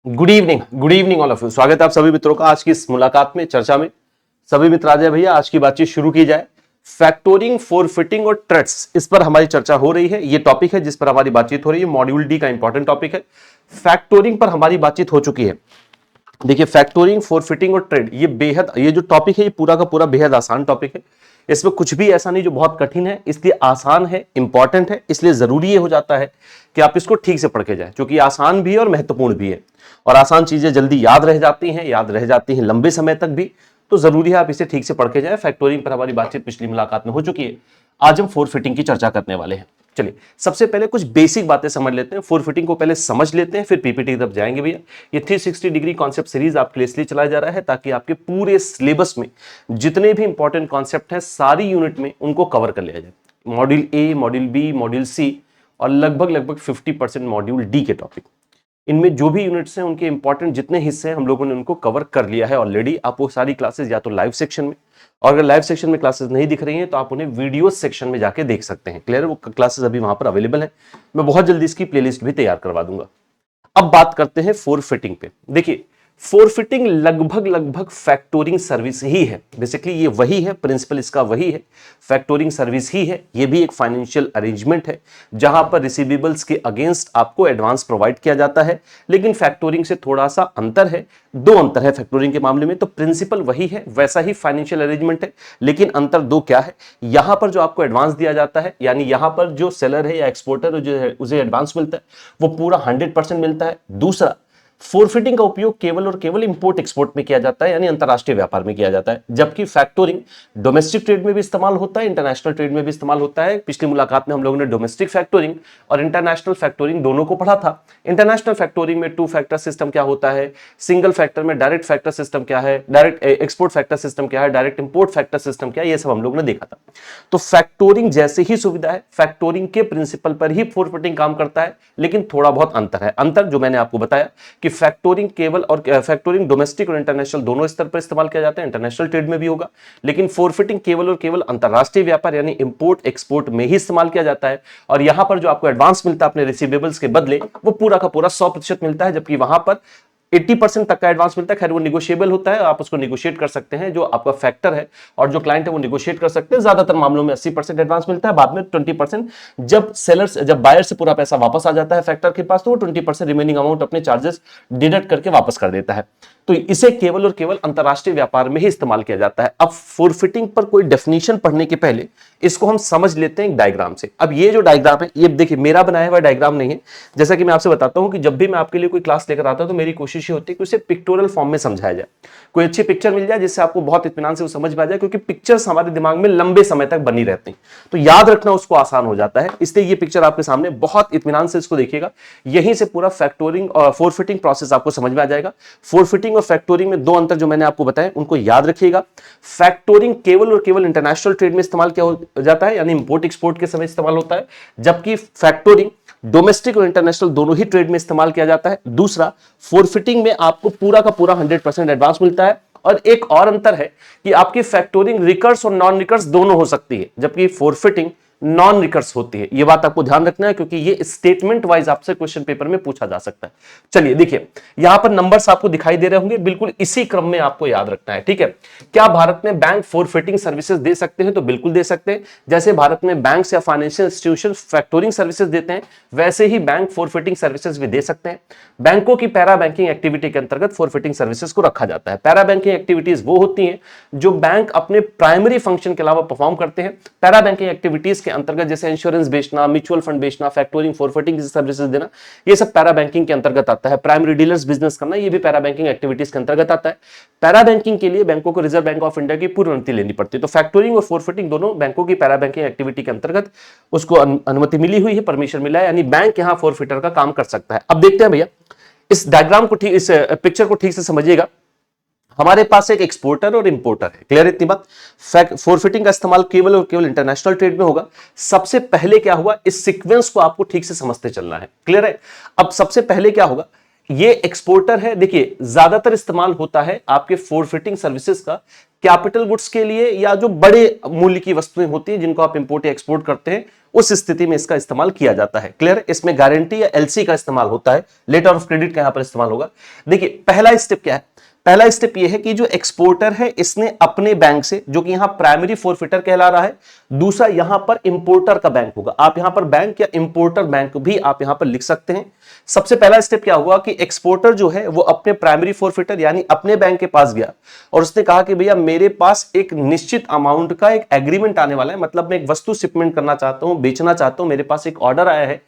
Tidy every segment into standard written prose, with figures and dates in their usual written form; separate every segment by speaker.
Speaker 1: Good evening all of you. स्वागत है आप सभी मित्रों का आज की इस मुलाकात में, चर्चा में। सभी मित्र आ जाए भैया, आज की बातचीत शुरू की जाए। फैक्टोरिंग, फोरफिटिंग और ट्रेड्स, इस पर हमारी चर्चा हो रही है। ये टॉपिक है जिस पर हमारी बातचीत हो रही है। मॉड्यूल डी का इंपॉर्टेंट टॉपिक है। फैक्टोरिंग पर हमारी बातचीत हो चुकी है। देखिए, फैक्टोरिंग, फोरफिटिंग और ट्रेड, ये जो टॉपिक है ये पूरा का पूरा बेहद आसान टॉपिक है। इसमें कुछ भी ऐसा नहीं जो बहुत कठिन है, इसलिए आसान है, इंपॉर्टेंट है, इसलिए जरूरी ये हो जाता है कि आप इसको ठीक से पढ़ के जाए, क्योंकि आसान भी है और महत्वपूर्ण भी है। और आसान चीजें जल्दी याद रह जाती हैं लंबे समय तक भी। तो जरूरी है आप इसे ठीक से पढ़ के जाए। फैक्टोरिंग पर हमारी बातचीत पिछली मुलाकात में हो चुकी है। आज हम फोरफिटिंग की चर्चा करने वाले हैं। चलिए, सबसे पहले कुछ बेसिक बातें समझ लेते हैं। फोरफिटिंग को पहले समझ लेते हैं, फिर पीपीटी की तरफ जाएंगे भैया। ये 360 डिग्री कॉन्सेप्ट सीरीज आपके लिए इसलिए चलाया जा रहा है ताकि आपके पूरे सिलेबस में जितने भी इंपॉर्टेंट कॉन्सेप्ट हैं सारी यूनिट में उनको कवर कर लिया जाए। Module A, module B, module C और लगभग 50% मॉड्यूल डी के टॉपिक, इनमें जो भी यूनिट्स हैं उनके इंपॉर्टेंट जितने हिस्से हैं हम लोगों ने उनको कवर कर लिया है ऑलरेडी। आप वो सारी क्लासेस या तो लाइव सेक्शन में, और अगर लाइव सेक्शन में क्लासेस नहीं दिख रही हैं तो आप उन्हें वीडियो सेक्शन में जाके देख सकते हैं। क्लियर है? वो क्लासेस अभी वहां पर अवेलेबल है। मैं बहुत जल्दी इसकी प्लेलिस्ट भी तैयार करवा दूंगा। अब बात करते हैं फोरफिटिंग पे। देखिए, फोरफिटिंग लगभग फैक्टोरिंग सर्विस ही है। बेसिकली ये वही है, प्रिंसिपल इसका वही है, फैक्टोरिंग सर्विस ही है। ये भी एक फाइनेंशियल अरेंजमेंट है जहां पर रिसीवेबल्स के अगेंस्ट आपको एडवांस प्रोवाइड किया जाता है। लेकिन फैक्टोरिंग से थोड़ा सा अंतर है, दो अंतर है फैक्टोरिंग के मामले में। तो प्रिंसिपल वही है, वैसा ही फाइनेंशियल अरेंजमेंट है, लेकिन अंतर दो क्या है। यहां पर जो आपको एडवांस दिया जाता है, यानी यहां पर जो सेलर है या एक्सपोर्टर जो है उसे एडवांस मिलता है, वो पूरा 100% मिलता है। दूसरा, फोरफिटिंग का उपयोग केवल और केवल इंपोर्ट एक्सपोर्ट में किया जाता है, यानी अंतरराष्ट्रीय व्यापार में किया जाता है। जबकि फैक्टोरिंग डोमेस्टिक ट्रेड में भी इस्तेमाल होता है, इंटरनेशनल ट्रेड में भी इस्तेमाल होता है। पिछली मुलाकात में हम लोगों ने डोमेस्टिक फैक्टोरिंग और इंटरनेशनल फैक्टोरिंग दोनों को पढ़ा था। इंटरनेशनल फैक्टोरिंग में 2 फैक्टर सिस्टम क्या होता है, सिंगल फैक्टर में डायरेक्ट फैक्टर सिस्टम क्या है, डायरेक्ट एक्सपोर्ट फैक्टर सिस्टम क्या है, डायरेक्ट इंपोर्ट फैक्टर सिस्टम क्या है, ये सब हम लोगों ने देखा था। तो फैक्टोरिंग जैसे ही सुविधा है, फैक्टोरिंग के प्रिंसिपल पर ही फोरफिटिंग काम करता है, लेकिन थोड़ा बहुत अंतर है। अंतर जो मैंने आपको बताया कि फैक्टोरिंग केवल और फैक्टोरिंग डोमेस्टिक और इंटरनेशनल दोनों स्तर पर इस्तेमाल किया जाता है, इंटरनेशनल ट्रेड में भी होगा। लेकिन फोरफिटिंग केवल और केवल अंतरराष्ट्रीय व्यापार यानी इंपोर्ट एक्सपोर्ट में ही इस्तेमाल किया जाता है। और यहां पर जो आपको एडवांस मिलता है अपने रिसीवेबल्स के बदले, वो पूरा का पूरा 100% मिलता है, जबकि वहां पर 80% तक का एडवांस मिलता है। खैर वो निगोशिएबल होता है, आप उसको निगोशिएट कर सकते हैं। जो आपका फैक्टर है और जो क्लाइंट है वो निगोशिएट कर सकते हैं। ज्यादातर मामलों में 80% एडवांस मिलता है, बाद में 20%। जब बायर से पूरा पैसा वापस आ जाता है फैक्टर के पास, तो वो 20% रिमेनिंग अमाउंट अपने चार्जेस डिडक्ट करके वापस कर देता है। तो इसे केवल और केवल अंतरराष्ट्रीय व्यापार में ही इस्तेमाल किया जाता है। अब फोरफिटिंग पर कोई डेफिनेशन पढ़ने के पहले इसको हम समझ लेते हैं एक डायग्राम से। अब ये जो डायग्राम है, ये देखिए मेरा बनाया हुआ डायग्राम नहीं है। जैसा कि मैं आपसे बताता हूं कि जब भी मैं आपके लिए कोई क्लास लेकर आता हूं तो मेरी कोशिश ये होती है कि उसे पिक्टोरियल फॉर्म में समझाया जाए। कोई अच्छी पिक्चर मिल जाए जिससे आपको बहुत इत्मीनान से वो समझ में आ जाए, क्योंकि पिक्चर्स हमारे दिमाग में लंबे समय तक बनी रहती हैं, तो याद रखना उसको आसान हो जाता है। इसलिए ये पिक्चर आपके सामने, बहुत इत्मीनान से इसको देखिएगा। यहीं से पूरा फैक्टोरिंग और फोरफिटिंग प्रोसेस आपको समझ में आ जाएगा। फोरफिटिंग और फैक्टोरिंग में दो अंतर जो मैंने आपको बताया उनको याद रखिएगा। फैक्टोरिंग केवल और केवल इंटरनेशनल ट्रेड में इस्तेमाल किया जाता है, यानी इंपोर्ट एक्सपोर्ट के समय इस्तेमाल होता है। जबकि फैक्टोरिंग डोमेस्टिक और इंटरनेशनल दोनों ही ट्रेड में इस्तेमाल किया जाता है। दूसरा, फोरफिटिंग में आपको पूरा का पूरा 100% एडवांस मिलता है। और एक और अंतर है कि आपकी फैक्टोरिंग रिकर्स और नॉन रिकर्स दोनों हो सकती है, जबकि फोरफिटिंग नॉन रिकर्स होती है। यह बात आपको ध्यान रखना है, क्योंकि ये स्टेटमेंट वाइज आपसे क्वेश्चन पेपर में पूछा जा सकता है। चलिए देखिए, यहां पर नंबर्स आपको दिखाई दे रहे होंगे, बिल्कुल इसी क्रम में आपको याद रखना है। ठीक है? क्या भारत में बैंक फोरफिटिंग सर्विसेज दे सकते हैं? तो बिल्कुल दे सकते हैं। जैसे भारत में बैंक्स या फाइनेंशियल इंस्टीट्यूशन फैक्टोरिंग सर्विसेज देते हैं, वैसे ही बैंक फोरफिटिंग सर्विसेज भी दे सकते हैं। बैंकों की पैरा बैंकिंग एक्टिविटी के अंतर्गत फोरफिटिंग सर्विसेज को रखा जाता है। पैरा बैंकिंग एक्टिविटीज वो होती हैं जो बैंक अपने प्राइमरी फंक्शन के अलावा परफॉर्म करते हैं। पैरा बैंकिंग एक्टिविटीज के अंतर्गत जैसे इंश्योरेंस बेचना, म्यूचुअल फंड बेचना, फैक्टोरिंग, फोरफिटिंग जैसी सर्विसेज देना, ये सब पैरा बैंकिंग के अंतर्गत आता है। प्राइमरी डीलर्स बिजनेस करना, ये भी पैरा बैंकिंग एक्टिविटीज के अंतर्गत आता है। पैरा बैंकिंग के लिए बैंकों को रिजर्व बैंक ऑफ इंडिया की पूर्व अनुमति लेनी पड़ती है। तो फैक्टोरिंग और फोरफिटिंग दोनों बैंकों की पैरा बैंकिंग एक्टिविटी के अंतर्गत उसको अनुमति मिली हुई है, परमिशन मिला है, यानी बैंक यहां फोरफिटर का काम कर सकता है। अब देखते हैं भैया, इस डायग्राम को ठीक, इस पिक्चर को ठीक से समझिएगा। हमारे पास एक एक्सपोर्टर और इंपोर्टर है। क्लियर इतनी बात? फोरफिटिंग का इस्तेमाल केवल और केवल इंटरनेशनल ट्रेड में होगा। सबसे पहले क्या हुआ, इस सीक्वेंस को आपको ठीक से समझते चलना है। क्लियर है? अब सबसे पहले क्या होगा, ये एक्सपोर्टर है, देखिए ज्यादातर इस्तेमाल होता है आपके फोरफिटिंग सर्विसेज का कैपिटल गुड्स के लिए, या जो बड़े मूल्य की वस्तुएं होती हैं जिनको आप इंपोर्ट या एक्सपोर्ट करते हैं, उस स्थिति में इसका इस्तेमाल किया जाता है। क्लियर? इसमें गारंटी या एलसी का इस्तेमाल होता है, लेटर ऑफ क्रेडिट का यहां पर इस्तेमाल होगा। देखिए पहला स्टेप क्या है, पहला स्टेप यह है कि जो एक्सपोर्टर है इसने अपने बैंक से, जो कि यहां प्राइमरी फोरफिटर कहला रहा है, दूसरा यहां पर इंपोर्टर का बैंक होगा। आप यहां पर बैंक या इंपोर्टर बैंक भी आप यहां पर लिख सकते हैं। सबसे पहला स्टेप क्या हुआ कि एक्सपोर्टर जो है वो अपने प्राइमरी फोरफिटर यानी अपने बैंक के पास गया और उसने कहा कि भैया मेरे पास एक निश्चित अमाउंट का एक एग्रीमेंट आने वाला है, मतलब मैं एक वस्तु शिपमेंट करना चाहता हूं, बेचना चाहता हूं, मेरे पास एक ऑर्डर आया है,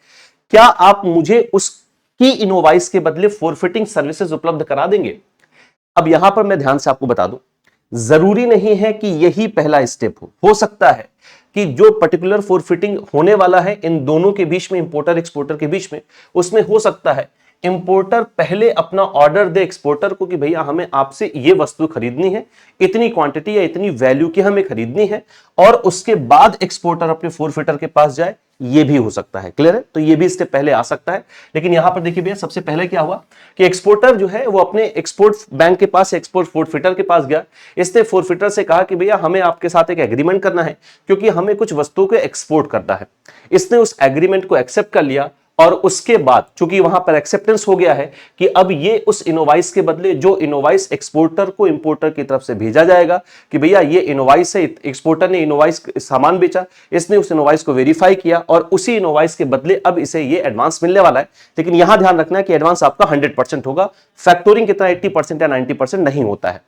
Speaker 1: क्या आप मुझे उसकी इनवॉइस के बदले फोरफिटिंग सर्विसेज उपलब्ध करा देंगे? अब यहां पर मैं ध्यान से आपको बता दूं, जरूरी नहीं है कि यही पहला स्टेप हो सकता है कि जो पर्टिकुलर फोरफिटिंग होने वाला है इन दोनों के बीच में, इंपोर्टर एक्सपोर्टर के बीच में, उसमें हो सकता है इंपोर्टर पहले अपना ऑर्डर दे एक्सपोर्टर को कि भैया हमें आपसे ये वस्तु खरीदनी है, इतनी क्वांटिटी या इतनी वैल्यू की हमें खरीदनी है, और उसके बाद एक्सपोर्टर अपने फोरफिटर के पास जाए, ये भी हो सकता है। क्लियर है? तो ये भी स्टेप पहले आ सकता है। लेकिन यहां पर देखिए भैया सबसे पहले क्या हुआ कि एक्सपोर्टर जो है वो अपने एक्सपोर्ट बैंक के पास, एक्सपोर्ट फोरफिटर के पास गया। इसने फोरफिटर से कहा कि भैया हमें आपके साथ एक एग्रीमेंट करना है क्योंकि हमें कुछ वस्तुओं को एक्सपोर्ट करना है। इसने उस एग्रीमेंट को एक्सेप्ट कर लिया और उसके बाद चूंकि वहां पर एक्सेप्टेंस हो गया है कि अब ये उस इनवॉइस के बदले जो इनवॉइस एक्सपोर्टर को इंपोर्टर की तरफ से भेजा जाएगा कि भैया ये इनवॉइस है, एक्सपोर्टर ने इनवॉइस सामान बेचा, इसने उस इनवॉइस को वेरीफाई किया और उसी इनवॉइस के बदले अब इसे ये एडवांस मिलने वाला है। लेकिन यहां ध्यान रखना है कि एडवांस आपका 100% होगा, फैक्टोरिंग कितना 80% या 90% नहीं होता है।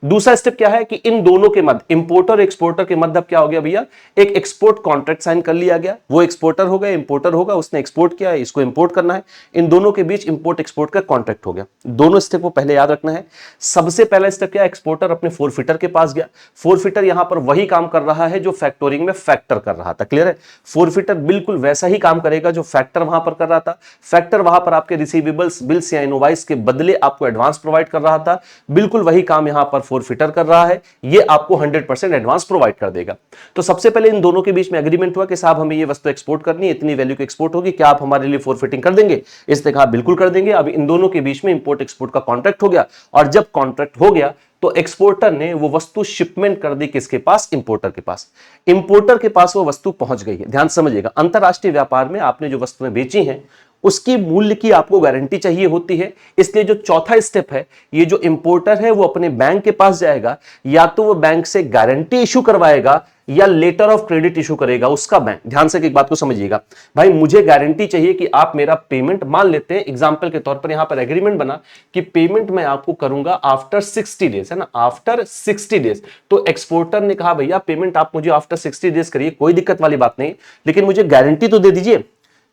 Speaker 1: दूसरा स्टेप क्या है कि इन दोनों के मध्य, इंपोर्टर एक्सपोर्टर के मध्य क्या हो गया भैया, एक एक्सपोर्ट कॉन्ट्रैक्ट साइन कर लिया गया। वो एक्सपोर्टर होगा, इंपोर्टर होगा, उसने एक्सपोर्ट किया, इसको इंपोर्ट करना है, इन दोनों के बीच इंपोर्ट एक्सपोर्ट का कॉन्ट्रैक्ट हो गया। दोनों स्टेप को पहले याद रखना है। सबसे पहला स्टेप क्या, एक्सपोर्टर अपने फोरफिटर के पास गया। फोरफिटर यहां पर वही काम कर रहा है जो फैक्टोरिंग में फैक्टर कर रहा था। क्लियर है? फोरफिटर बिल्कुल वैसा ही काम करेगा जो फैक्टर वहां पर कर रहा था। फैक्टर वहां पर आपके रिसीवेबल्स, बिल्स या इनवॉइस के बदले आपको एडवांस प्रोवाइड कर रहा था, बिल्कुल वही काम यहां पर फोरफिटर कर रहा है, ये आपको 100% एडवांस प्रोवाइड कर देगा। तो सबसे पहले इन दोनों के बीच में एग्रीमेंट हुआ कि साहब हमें ये वस्तु एक्सपोर्ट करनी है, इतनी वैल्यू की एक्सपोर्ट होगी, क्या आप हमारे लिए फोरफिटिंग कर देंगे? इसने कहा बिल्कुल कर देंगे। अब इन दोनों के बीच में इंपोर्ट एक्सपोर्ट का कॉन्ट्रैक्ट हो गया और जब कॉन्ट्रैक्ट हो गया तो एक्सपोर्टर ने वो वस्तु शिपमेंट कर दी किसके पास? इंपोर्टर के पास। इंपोर्टर के पास वो वस्तु पहुंच गई है। ध्यान समझिएगा, अंतरराष्ट्रीय व्यापार में आपने जो वस्तुएं बेची हैं उसकी मूल्य की आपको गारंटी चाहिए होती है। इसलिए जो चौथा स्टेप है, ये जो इंपोर्टर है वो अपने बैंक के पास जाएगा, या तो वो बैंक से गारंटी इशू करवाएगा या लेटर ऑफ क्रेडिट इशू करेगा उसका बैंक। ध्यान से एक बात को समझिएगा, भाई मुझे गारंटी चाहिए कि आप मेरा पेमेंट, मान लेते हैं एग्जांपल के तौर पर यहां पर एग्रीमेंट बना कि पेमेंट मैं आपको करूंगा आफ्टर 60 डेज, है ना, आफ्टर 60 डेज। तो एक्सपोर्टर ने कहा भैया पेमेंट आप मुझे आफ्टर 60 डेज करिए, कोई दिक्कत वाली बात नहीं, लेकिन मुझे गारंटी तो दे दीजिए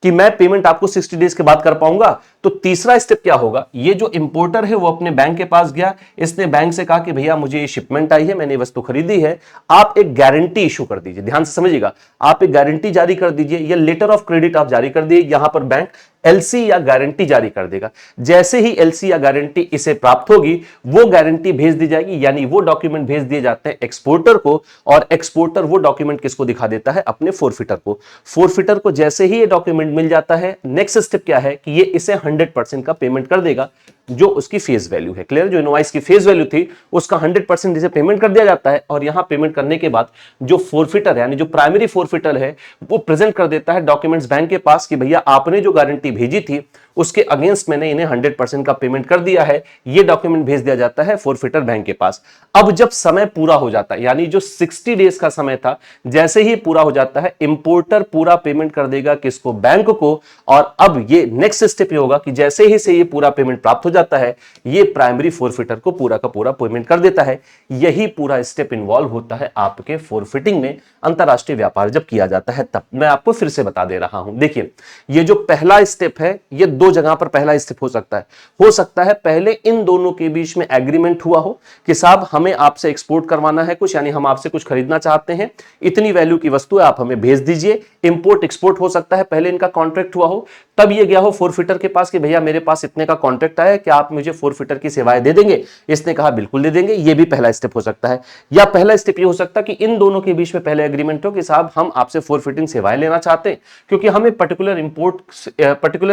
Speaker 1: कि मैं पेमेंट आपको 60 डेज के बाद कर पाऊंगा। तो तीसरा स्टेप क्या होगा, ये जो इंपोर्टर है वो अपने बैंक के पास गया, इसने बैंक से कहा कि भैया मुझे ये शिपमेंट आई है, मैंने वस्तु खरीदी है, आप एक गारंटी इशू कर दीजिए। ध्यान से समझिएगा, आप एक गारंटी जारी कर दीजिए या लेटर ऑफ क्रेडिट आप जारी कर दीजिए। यहां पर बैंक एलसी या गारंटी जारी कर देगा। जैसे ही एलसी या गारंटी इसे प्राप्त होगी वो गारंटी भेज दी जाएगी, यानी वो डॉक्यूमेंट भेज दिए जाते हैं एक्सपोर्टर को, और एक्सपोर्टर वो डॉक्यूमेंट किसको दिखा देता है? अपने फोरफिटर को। फोरफिटर को जैसे ही ये डॉक्यूमेंट मिल जाता है, नेक्स्ट स्टेप क्या है कि ये इसे 100% का पेमेंट कर देगा जो उसकी फेस वैल्यू है। क्लियर? जो इनवॉइस की फेस वैल्यू थी उसका 100% इसे पेमेंट कर दिया जाता है, और यहां पेमेंट करने के बाद जो फोरफिटर यानी जो प्राइमरी फोरफिटर है वो प्रेजेंट कर देता है डॉक्यूमेंट्स बैंक के पास कि भैया आपने जो गारंटी भेजी थी उसके अगेंस्ट मैंने इन्हें 100% का पेमेंट कर दिया है। ये डॉक्यूमेंट भेज दिया जाता है फोरफिटर बैंक के पास। अब जब समय पूरा हो जाता है, यानी जो 60 डेज का समय था, जैसे ही पूरा हो जाता है, इंपोर्टर पूरा पेमेंट कर देगा किसको? बैंक को। और अब ये नेक्स्ट स्टेप ये होगा कि जैसे ही से ये पूरा पेमेंट प्राप्त हो जाता है, ये प्राइमरी फोरफिटर को पूरा का पूरा पेमेंट कर देता है। यही पूरा स्टेप इन्वॉल्व होता है आपके फोरफिटिंग में, अंतरराष्ट्रीय व्यापार जब किया जाता है तब। मैं आपको फिर से बता दे रहा हूं, देखिए ये जो पहला स्टेप है, ये दो जगह पर पहला स्टेप हो सकता है पहले इन दोनों के बीच में एग्रीमेंट हुआ हो कि साहब हमें आपसे एक्सपोर्ट करवाना है कुछ, यानी हम आपसे कुछ खरीदना चाहते हैं, इतनी वैल्यू की वस्तु है, आप हमें भेज दीजिए। इंपोर्ट एक्सपोर्ट हो सकता है पहले इनका कॉन्ट्रैक्ट हुआ हो, तब ये गया हो फोरफिटर के पास कि भैया मेरे पास इतने का कॉन्ट्रैक्ट आया, क्या क्या आप मुझे फोरफिटर की सेवाएं दे देंगे? इसने कहा बिल्कुल दे देंगे। ये भी पहला स्टेप हो सकता है। या पहला स्टेप ये हो सकता है कि इन दोनों के बीच में पहले एग्रीमेंट हो कि साहब हम आपसे फोरफिटिंग सेवाएं लेना चाहते हैं क्योंकि हमें पर्टिकुलर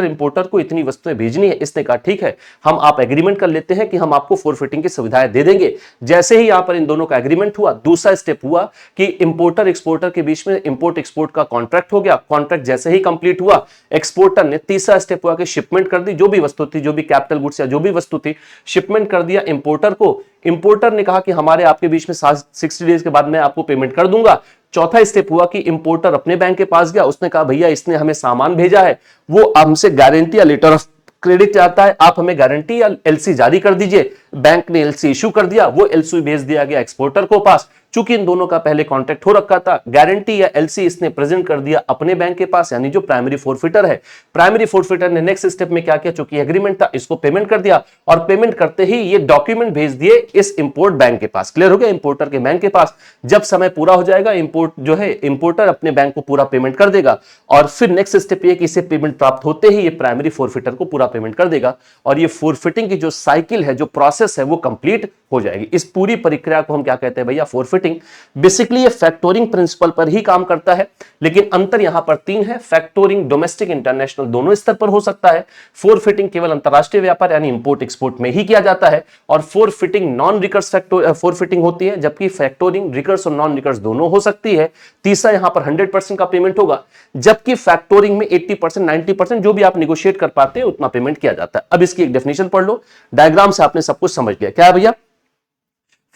Speaker 1: इंपोर्टर को इतनी वस्तुएं भेजनी है। इसने कहा ठीक है, हम आप एग्रीमेंट कर लेते हैं कि हम आपको फोरफिटिंग की सुविधाएं दे देंगे। जैसे ही यहां पर इन दोनों का एग्रीमेंट हुआ, दूसरा स्टेप हुआ कि इंपोर्टर एक्सपोर्टर के बीच में इंपोर्ट एक्सपोर्ट का कॉन्ट्रैक्ट हो गया। कॉन्ट्रैक्ट जैसे ही कंप्लीट हुआ, एक्सपोर्टर ने तीसरा स्टेप हुआ कि शिपमेंट कर दी, जो भी वस्तु थी, जो भी कैपिटल गुड्स या जो भी वस्तु थी, शिपमेंट कर दिया इंपोर्टर को। इंपोर्टर ने कहा कि हमारे आपके बीच में 60 डेज के बाद मैं आपको पेमेंट कर दूंगा। चौथा स्टेप हुआ कि इंपोर्टर अपने बैंक के पास गया, उसने कहा भैया इसने हमें सामान भेजा है, वो हमसे गारंटी या लेटर ऑफ क्रेडिट चाहता है, आप हमें गारंटी या एलसी जारी कर दीजिए। बैंक ने एलसी इशू कर दिया, वो एलसी भेज दिया गया एक्सपोर्टर को पास। चूंकि इन दोनों का पहले कॉन्ट्रैक्ट हो रखा था, गारंटी या एलसी इसने प्रेजेंट कर दिया अपने बैंक के पास, यानी जो प्राइमरी फोरफिटर है। प्राइमरी फोरफिटर ने नेक्स्ट स्टेप में क्या किया, चूंकि एग्रीमेंट था, इसको पेमेंट कर दिया और पेमेंट करते ही ये डॉक्यूमेंट भेज दिए इस इंपोर्ट बैंक के पास। क्लियर हो गया? इंपोर्टर के बैंक के पास। जब समय पूरा हो जाएगा, इंपोर्ट जो है इंपोर्टर अपने बैंक को पूरा पेमेंट कर देगा और फिर नेक्स्ट स्टेप ये कि इसे पेमेंट प्राप्त होते ही ये प्राइमरी फोरफिटर को पूरा पेमेंट कर देगा और ये फोरफिटिंग की जो साइकिल है, जो प्रोसेस है, वो कंप्लीट हो जाएगी। इस पूरी प्रक्रिया को हम क्या कहते हैं भैया? फोरफिटिंग। बेसिकली ये फैक्टोरिंग प्रिंसिपल पर ही काम करता है, लेकिन अंतर यहां पर 3 है। फैक्टोरिंग डोमेस्टिक इंटरनेशनल दोनों स्तर पर हो सकता है। फोरफिटिंग केवल अंतरराष्ट्रीय व्यापार यानी इंपोर्ट एक्सपोर्ट में ही किया जाता है और फोरफिटिंग नॉन रिकर्स फोरफिटिंग होती है, जबकि फैक्टोरिंग रिकर्स और नॉन रिकर्स दोनों हो सकती है। तीसरा यहां पर 100% का पेमेंट होगा, जबकि फैक्टोरिंग में 80% 90% जो भी आप निगोशिएट कर पाते हैं उतना पेमेंट किया जाता है। अब इसकी एक डेफिनेशन पढ़ लो, डायग्राम से आपने सब कुछ समझ लिया। क्या है भैया?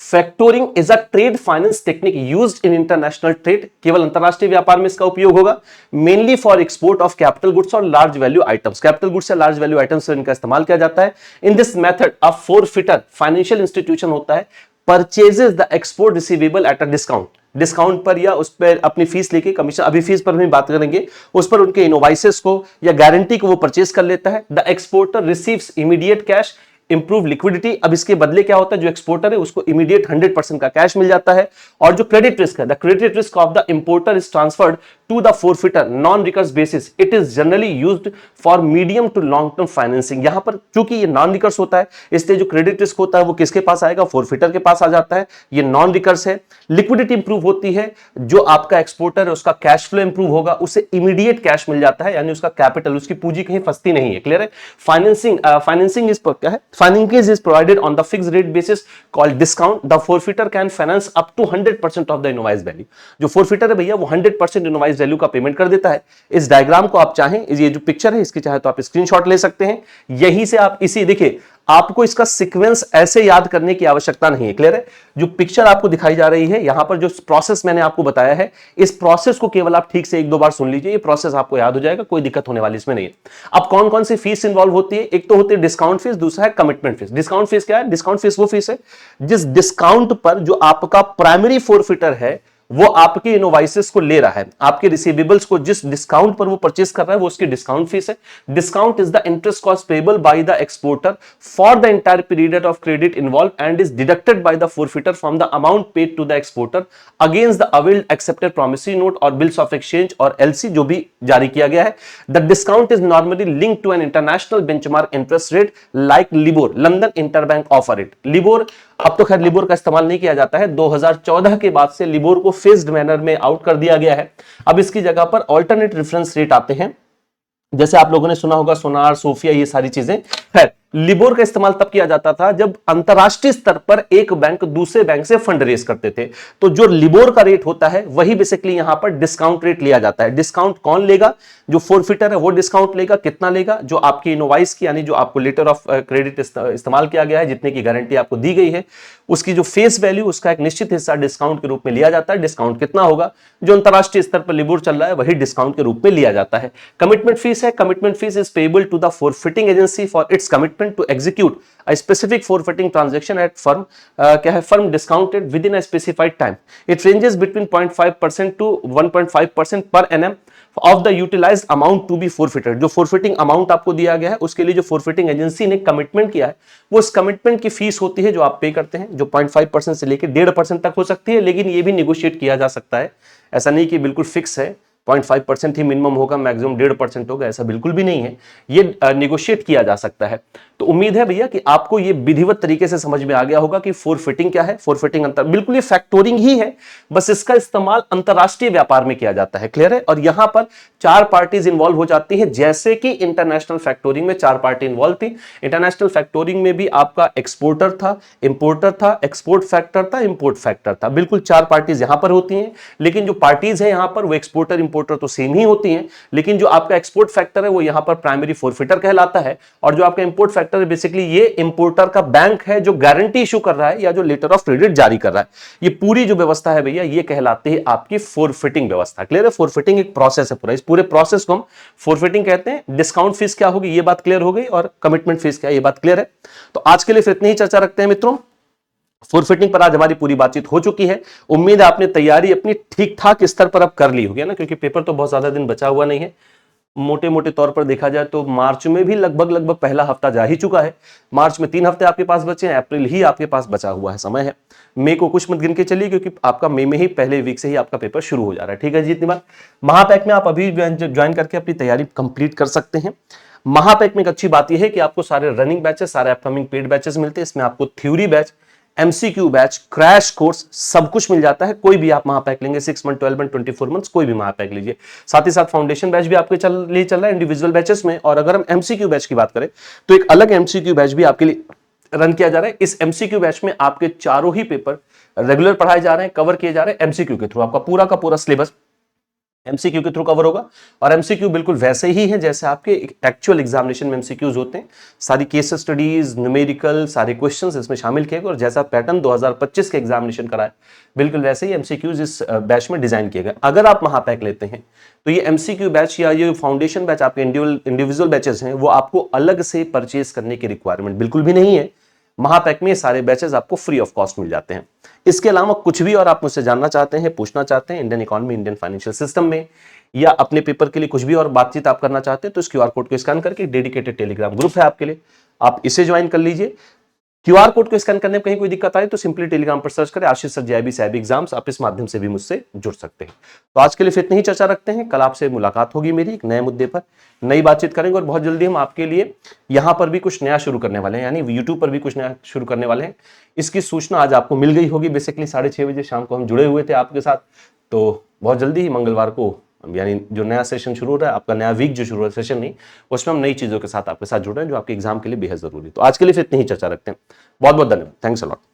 Speaker 1: Factoring is a trade finance technique used in international trade. केवल अंतरराष्ट्रीय व्यापार में इसका उपयोग होगा। Mainly for export of capital goods और large value items. Capital goods या लार्ज वैल्यू आइटम्स से इनका इस्तेमाल किया जाता है। In this method a forfaiter financial institution होता है, purchases the export receivable at a discount. Discount पर या उस पर अपनी फीस लेके, कमीशन अभी फीस पर भी बात करेंगे, उस पर उनके इनवॉइसेस को या गारंटी को वो परचेज कर लेता है। The exporter receives immediate cash, improve liquidity. अब इसके बदले क्या होता है, जो एक्सपोर्टर है उसको इमीडिएट 100% का कैश मिल जाता है। और जो क्रेडिट रिस्क है, the credit risk of the importer is transferred to the forfaiter non recourse basis. It is generally used for medium to long term financing. यहां पर चूंकि ये नॉन रिकर्स होता है, इसलिए जो क्रेडिट रिस्क होता है वो किसके पास आएगा? फोरफिटर के पास आ जाता है। ये नॉन रिकर्स है। लिक्विडिटी इंप्रूव होती है, जो आपका एक्सपोर्टर है उसका कैश फ्लो इंप्रूव होगा, उसे इमीडिएट कैश मिल जाता है, यानी उसका कैपिटल, उसकी पूंजी कहीं फंसती नहीं है। क्लियर है? फाइनेंसिंग इज क्या है? Financing is provided on the fixed rate basis called discount. The forfeiter can finance up to 100% of the invoice value. जो forfeiter है भैया वो 100% invoice value का पेमेंट कर देता है। इस डायग्राम को आप चाहें, ये जो पिक्चर है इसकी चाहे तो आप स्क्रीनशॉट ले सकते हैं। यहीं से आप इसी देखिए, आपको इसका सीक्वेंस ऐसे याद करने की आवश्यकता नहीं है। क्लियर है? जो पिक्चर आपको दिखाई जा रही है यहां पर, जो प्रोसेस मैंने आपको बताया है, इस प्रोसेस को केवल आप ठीक से 1-2 बार सुन लीजिए, ये प्रोसेस आपको याद हो जाएगा, कोई दिक्कत होने वाली इसमें नहीं है। अब कौन कौन सी फीस इंवॉल्व होती है? एक तो होती है डिस्काउंट फीस, दूसरा है कमिटमेंट फीस। डिस्काउंट फीस क्या है? डिस्काउंट फीस वो फीस है जिस डिस्काउंट पर जो आपका प्राइमरी फोरफिटर है वो आपके इनवॉइसेस को ले रहा है, आपके रिसीवेबल्स को जिस डिस्काउंट पर वो परचेस कर रहा है वो उसकी डिस्काउंट फीस है। Discount is the interest cost payable by the exporter for the entire period of credit involve and is deducted by the forfaiter from the amount paid to the exporter against the availed accepted promissory note और bills of exchange और LC जो भी जारी किया गया है। The discount is normally linked to an international benchmark interest rate like LIBOR, London interbank offer rate. LIBOR, अब तो खैर लिबोर का इस्तेमाल नहीं किया जाता है, 2014 के बाद से लिबोर को फेज्ड मैनर में आउट कर दिया गया है। अब इसकी जगह पर अल्टरनेट रेफरेंस रेट आते हैं, जैसे आप लोगों ने सुना होगा सोनार, सोफिया, ये सारी चीजें। खैर लिबोर का इस्तेमाल तब किया जाता था जब अंतरराष्ट्रीय स्तर पर एक बैंक दूसरे बैंक से फंड रेज करते थे, तो जो लिबोर का रेट होता है वही बेसिकली यहां पर डिस्काउंट रेट लिया जाता है। डिस्काउंट कौन लेगा? जो फोरफिटर है वो डिस्काउंट लेगा। कितना लेगा? जो आपकी इनवॉइस की, यानी जो आपको लेटर ऑफ क्रेडिट इस्तेमाल किया गया है, जितने की गारंटी आपको दी गई है, उसकी जो फेस वैल्यू, उसका एक निश्चित हिस्सा डिस्काउंट के रूप में लिया जाता है। डिस्काउंट कितना होगा? जो अंतरराष्ट्रीय स्तर पर लिबोर चल रहा है वही डिस्काउंट के रूप में लिया जाता है। कमिटमेंट फीस है। Commitment fees is payable to the forfaiting agency for its commitment to execute a specific forfeiting transaction at firm क्या है, firm discounted within a specified time. It ranges between 0.5% to 1.5% per annum of the utilized amount to be forfeited. जो forfeiting amount आपको दिया गया है उसके लिए जो forfeiting एजेंसी ने कमिटमेंट किया है वो उस कमिटमेंट की फीस होती है जो आप पे करते हैं, जो 0.5% से लेकर 1.5% तक हो सकती है, लेकिन ये भी निगोशिएट किया जा सकता है। ऐसा नहीं कि बिल्कुल फिक्स है, 0.5% ही मिनिमम होगा, मैक्सिमम 1.5% होगा, ऐसा बिल्कुल भी नहीं है। ये निगोशिएट किया जा सकता है। तो उम्मीद है भैया कि आपको ये विधिवत तरीके से समझ में आ गया होगा कि फोरफिटिंग क्या है। फोरफिटिंग अंतर बिल्कुल ये फैक्टोरिंग ही है, बस इसका इस्तेमाल अंतरराष्ट्रीय व्यापार में किया जाता है। क्लियर है? और यहां पर 4 पार्टीज इंवॉल्व हो जाती हैं, जैसे कि इंटरनेशनल फैक्टोरिंग में 4 पार्टी इंवॉल्व थी। इंटरनेशनल फैक्टोरिंग में भी आपका एक्सपोर्टर था, इंपोर्टर था, एक्सपोर्ट फैक्टर था, इंपोर्ट फैक्टर था। बिल्कुल 4 पार्टीज यहां पर होती हैं, लेकिन जो पार्टीज है यहां पर वो एक्सपोर्टर इंपोर्टर तो सेम ही होती हैं, लेकिन जो आपका एक्सपोर्ट फैक्टर है वो यहां पर प्राइमरी फोरफिटर कहलाता है, और जो आपका इंपोर्ट फैक्टर है बेसिकली ये इंपोर्टर का बैंक है जो गारंटी इशू कर रहा है या जो लेटर ऑफ क्रेडिट जारी कर रहा है। ये पूरी जो व्यवस्था है भैया ये कहलाती है आपकी फोरफिटिंग व्यवस्था। क्लियर है? फोरफिटिंग एक प्रोसेस है पूरा, इस पूरे प्रोसेस को हम फोरफिटिंग कहते हैं। डिस्काउंट फीस क्या होगी ये बात क्लियर हो गई, और कमिटमेंट फीस क्या है ये बात क्लियर है। तो आज के लिए फिर इतनी ही चर्चा रखते हैं मित्रों। फोरफिटिंग पर आज हमारी पूरी बातचीत हो चुकी है। उम्मीद है आपने तैयारी अपनी ठीक ठाक स्तर पर अब कर ली होगी ना, क्योंकि पेपर तो बहुत ज्यादा दिन बचा हुआ नहीं है। मोटे मोटे तौर पर देखा जाए तो मार्च में भी लगभग पहला हफ्ता जा ही चुका है। मार्च में 3 हफ्ते आपके पास बचे हैं, अप्रैल ही आपके पास बचा हुआ है, समय है। मई को कुछ मत गिन के चलिए, क्योंकि आपका मई में ही पहले वीक से ही आपका पेपर शुरू हो जा रहा है। ठीक है जी, इतनी बात। महापैक में आप अभी ज्वाइन करके अपनी तैयारी कंप्लीट कर सकते हैं। महापैक में एक अच्छी बात यह है कि आपको सारे रनिंग बैचेस, सारे अपकमिंग पेड बैचेस मिलते हैं। इसमें आपको theory batch, MCQ batch, crash course सब कुछ मिल जाता है। कोई भी आप महापैक लेंगे, 6 मंथ, 12 मंथ, 24 मंथ्स, कोई भी महापैक लीजिए। साथ ही साथ फाउंडेशन बैच भी आपके लिए चल रहा है इंडिविजुअल बैचेस में। और अगर हम एमसीक्यू बैच की बात करें तो एक अलग एमसीक्यू बैच भी आपके लिए रन किया जा रहा है। इस एमसीक्यू बैच में आपके चारों ही पेपर रेगुलर पढ़ाए जा रहे हैं, कवर किए जा रहे हैं एमसीक्यू के थ्रू। आपका पूरा का पूरा सिलेबस एमसीक्यू के थ्रू कवर होगा, और एमसीक्यू बिल्कुल वैसे ही है जैसे आपके एक्चुअल एग्जामिनेशन में एमसीक्यूज होते हैं। सारी केस स्टडीज, न्यूमेरिकल, सारे क्वेश्चंस इसमें शामिल किए गए, और जैसा पैटर्न 2025 के एग्जामिनेशन का है बिल्कुल वैसे ही एमसीक्यूज इस बैच में डिजाइन किए गए। अगर आप महापैक लेते हैं तो ये एमसीक्यू बैच या ये फाउंडेशन बैच, आपके इंडिविजुअल बैचेस हैं, वो आपको अलग से परचेज करने की रिक्वायरमेंट बिल्कुल भी नहीं है। महापैक में सारे बैचेस आपको फ्री ऑफ कॉस्ट मिल जाते हैं। इसके अलावा कुछ भी और आप मुझसे जानना चाहते हैं, पूछना चाहते हैं Indian economy, Indian financial system में, या अपने पेपर के लिए कुछ भी और बातचीत आप करना चाहते हैं, तो इस क्यूआर कोड को स्कैन करके डेडिकेटेड टेलीग्राम ग्रुप है आपके लिए, आप इसे ज्वाइन कर लीजिए। क्यूआर कोड को स्कैन करने में कहीं कोई दिक्कत आए तो सिंपली टेलीग्राम पर सर्च करें आशीष सर जेआईबी साइब एग्जाम्स, आप इस माध्यम से भी मुझसे जुड़ सकते हैं। तो आज के लिए फिर इतनी ही चर्चा रखते हैं। कल आपसे मुलाकात होगी मेरी एक नए मुद्दे पर, नई बातचीत करेंगे, और बहुत जल्दी हम आपके लिए यहाँ पर भी कुछ नया शुरू करने वाले हैं, यानी यूट्यूब पर भी कुछ नया शुरू करने वाले हैं। इसकी सूचना आज आपको मिल गई होगी। बेसिकली 6:30 बजे शाम को हम जुड़े हुए थे आपके साथ, तो बहुत जल्दी ही मंगलवार को यानी जो नया सेशन शुरू हो रहा है, आपका नया वीक जो शुरू हो रहा है, सेशन नहीं, उसमें हम नई चीजों के साथ आपके साथ जुड़ रहे हैं जो आपके एग्जाम के लिए बेहद जरूरी है। तो आज के लिए फिर इतनी ही चर्चा रखते हैं। बहुत बहुत धन्यवाद। Thanks a lot.